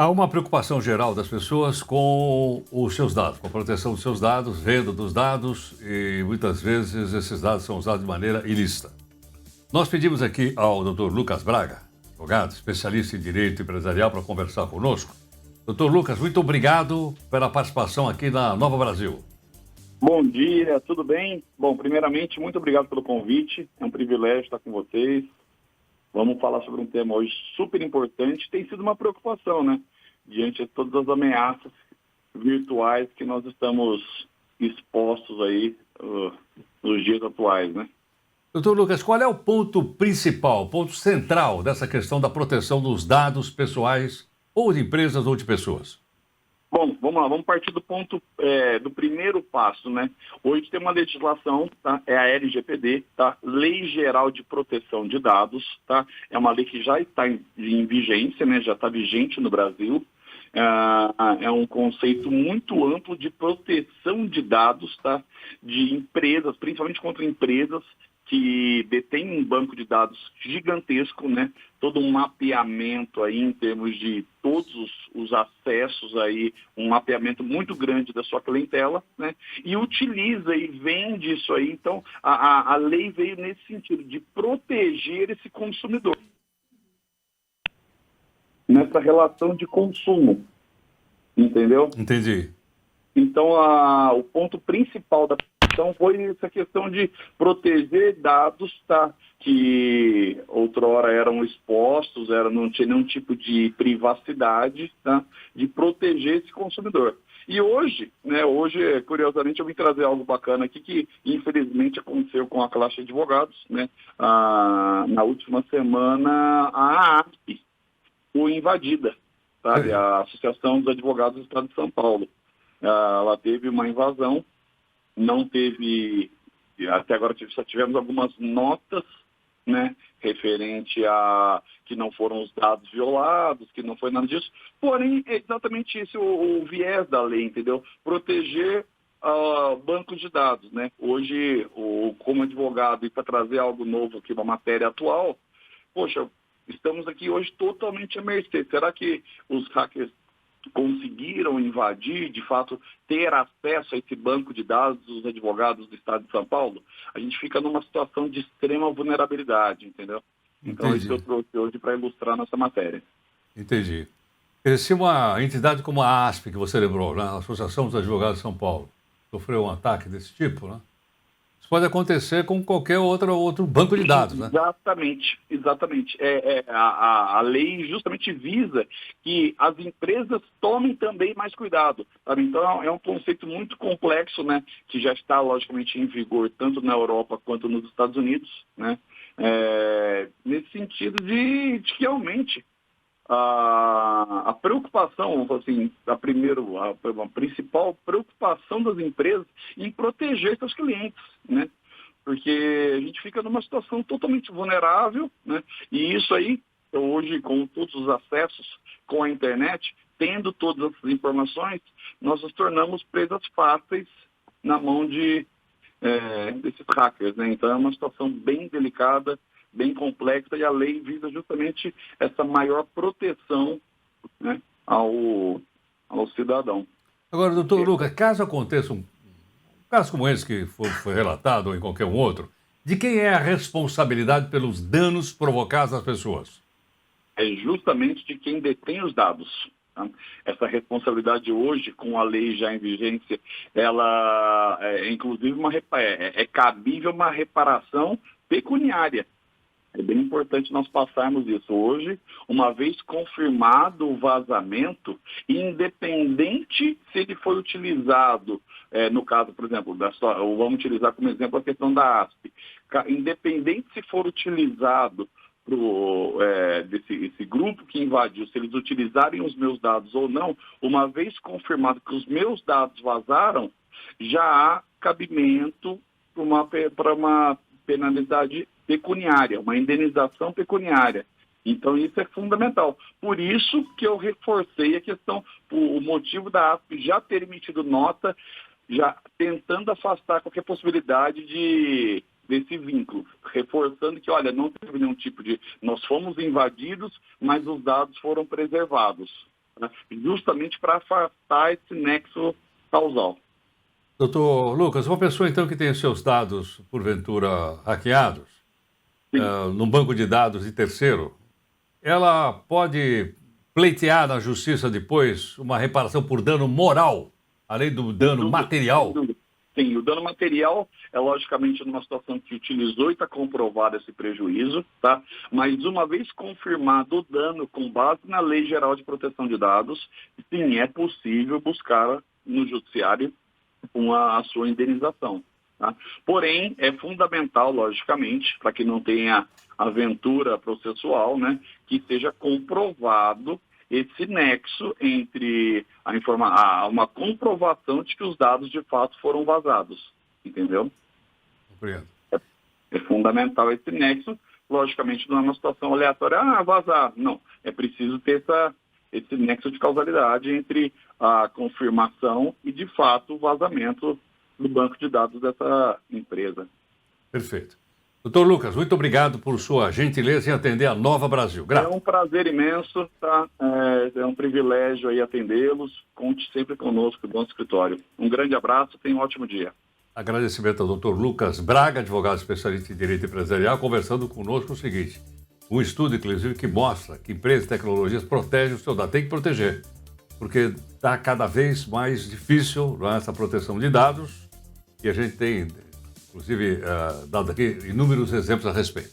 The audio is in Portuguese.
Há uma preocupação geral das pessoas com os seus dados, com a proteção dos seus dados, venda dos dados e muitas vezes esses dados são usados de maneira ilícita. Nós pedimos aqui ao Dr. Lucas Braga, advogado, especialista em direito empresarial, para conversar conosco. Dr. Lucas, muito obrigado pela participação aqui na Nova Brasil. Bom dia, tudo bem? Bom, primeiramente, muito obrigado pelo convite. É um privilégio estar com vocês. Vamos falar sobre um tema hoje super importante. Tem sido uma preocupação, né? Diante de todas as ameaças virtuais que nós estamos expostos aí nos dias atuais, né? Doutor Lucas, qual é o ponto principal, o ponto central dessa questão da proteção dos dados pessoais ou de empresas ou de pessoas? Bom, vamos lá, vamos partir do ponto do primeiro passo, né? Hoje tem uma legislação, tá? É a LGPD, tá? Lei Geral de Proteção de Dados, tá? É uma lei que já está em vigência, né? Já está vigente no Brasil. É um conceito muito amplo de proteção de dados, tá? De empresas, principalmente contra empresas que detêm um banco de dados gigantesco, né? Todo um mapeamento aí em termos de todos os acessos aí, um mapeamento muito grande da sua clientela, né? E utiliza e vende isso aí. Então, a lei veio nesse sentido, de proteger esse consumidor nessa relação de consumo, entendeu? Entendi. Então, o ponto principal da questão foi essa questão de proteger dados, tá? Que outrora eram expostos, não tinha nenhum tipo de privacidade, tá? De proteger esse consumidor. E hoje, né, curiosamente, eu vim trazer algo bacana aqui que, infelizmente, aconteceu com a classe de advogados, né? Na última semana, a ASP foi invadida, sabe? A Associação dos Advogados do Estado de São Paulo. Ela teve uma invasão, não teve, até agora só tivemos algumas notas, né, referente a que não foram os dados violados, que não foi nada disso, porém é exatamente esse o viés da lei, entendeu? Proteger bancos de dados, né? Hoje, como advogado, e para trazer algo novo aqui, uma matéria atual, poxa, estamos aqui hoje totalmente à mercê. Será que os hackers conseguiram invadir, de fato, ter acesso a esse banco de dados dos advogados do Estado de São Paulo? A gente fica numa situação de extrema vulnerabilidade, entendeu? Então, isso eu trouxe hoje para ilustrar nossa matéria. Entendi. Se uma entidade como a ASP, que você lembrou, né? A Associação dos Advogados de São Paulo, sofreu um ataque desse tipo, né? Isso pode acontecer com qualquer outro banco de dados, né? Exatamente. A lei justamente visa que as empresas tomem também mais cuidado, sabe? Então, é um conceito muito complexo, né? Que já está, logicamente, em vigor tanto na Europa quanto nos Estados Unidos, né? Nesse sentido de que realmente a preocupação, assim, a principal preocupação das empresas em proteger seus clientes, né? Porque a gente fica numa situação totalmente vulnerável, né? E isso aí, hoje, com todos os acessos, com a internet, tendo todas essas informações, nós nos tornamos presas fáceis na mão desses hackers, né? Então é uma situação bem delicada, bem complexa, e a lei visa justamente essa maior proteção, né, ao cidadão. Agora, doutor Lucas, caso aconteça um caso como esse que foi relatado ou em qualquer um outro, de quem é a responsabilidade pelos danos provocados às pessoas? É justamente de quem detém os dados. Tá? Essa responsabilidade hoje, com a lei já em vigência, ela inclusive é cabível uma reparação pecuniária. É bem importante nós passarmos isso hoje, uma vez confirmado o vazamento, independente se ele foi utilizado, no caso, por exemplo, vamos utilizar como exemplo a questão da ASP, independente se for utilizado desse grupo que invadiu, se eles utilizarem os meus dados ou não, uma vez confirmado que os meus dados vazaram, já há cabimento para uma penalidade pecuniária, uma indenização pecuniária. Então, isso é fundamental. Por isso que eu reforcei a questão, o motivo da ASP já ter emitido nota, já tentando afastar qualquer possibilidade desse vínculo, reforçando que, olha, não teve nenhum tipo de... Nós fomos invadidos, mas os dados foram preservados. né? Justamente para afastar esse nexo causal. Doutor Lucas, uma pessoa então que tem os seus dados, porventura, hackeados, num banco de dados de terceiro, ela pode pleitear na justiça depois uma reparação por dano moral, além do dano material? Sim, o dano material é logicamente numa situação que utilizou e está comprovado esse prejuízo, tá? Mas uma vez confirmado o dano com base na Lei Geral de Proteção de Dados, sim, é possível buscar no judiciário a sua indenização. Tá? Porém, é fundamental, logicamente, para que não tenha aventura processual, né, que seja comprovado esse nexo entre uma comprovação de que os dados de fato foram vazados, entendeu? Compreendo. É fundamental esse nexo, logicamente não é uma situação aleatória, vazar, não, é preciso ter esse nexo de causalidade entre a confirmação e de fato o vazamento do banco de dados dessa empresa. Perfeito. Doutor Lucas, muito obrigado por sua gentileza em atender a Nova Brasil. Grato. É um prazer imenso, tá? É um privilégio aí atendê-los. Conte sempre conosco do nosso escritório. Um grande abraço, tenha um ótimo dia. Agradecimento ao doutor Lucas Braga, advogado especialista em direito empresarial, conversando conosco o seguinte: um estudo, inclusive, que mostra que empresas e tecnologias protegem o seu dado. Tem que proteger, porque está cada vez mais difícil essa proteção de dados e a gente tem, inclusive, dado aqui inúmeros exemplos a respeito.